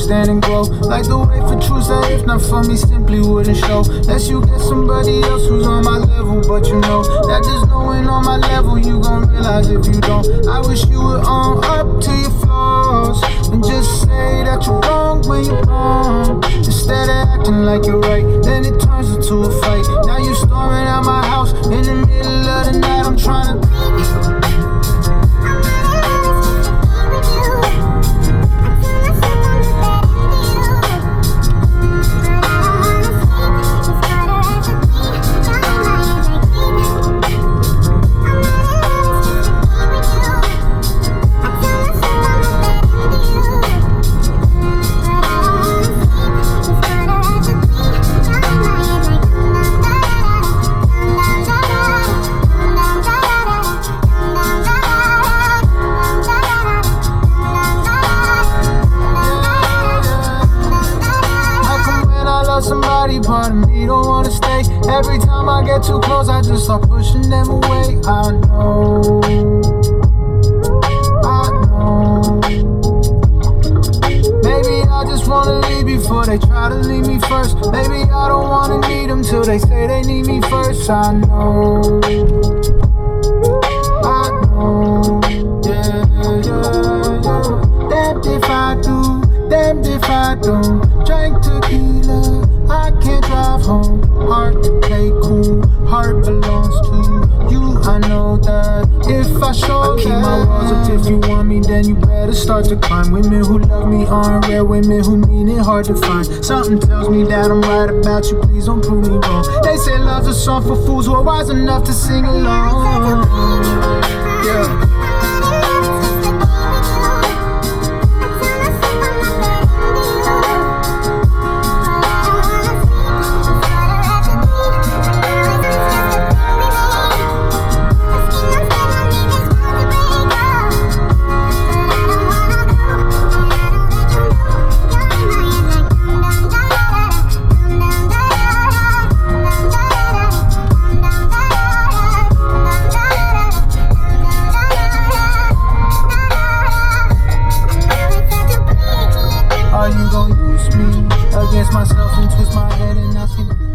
stand and grow. Like the way for truth that if not for me simply wouldn't show. Unless you get somebody else who's on my level, but you know that just knowing on my level you gon' realize if you don't. I wish you would own up to your flaws and just say that you're wrong when you're wrong. Instead of acting like you're right, then it turns into a fight. Now you storming out my house in the middle of the night. I'm trying to somebody, part of me don't wanna stay. Every time I get too close, I just start pushing them away. I know. Maybe I just wanna leave before they try to leave me first. Maybe I don't wanna need them till they say they need me first. I know. Damned if I do, damned if I don't. Drink tequila, I can't drive home. Heart to play cool, heart belongs to you. I know that if I show I keep my walls up. If you want me, then you better start to climb. Women who love me aren't rare, women who mean it hard to find. Something tells me that I'm right about you, please don't prove me wrong. They say love's a song for fools who are wise enough to sing along. Yeah. Are you gon' use me against myself and twist my head and ask me?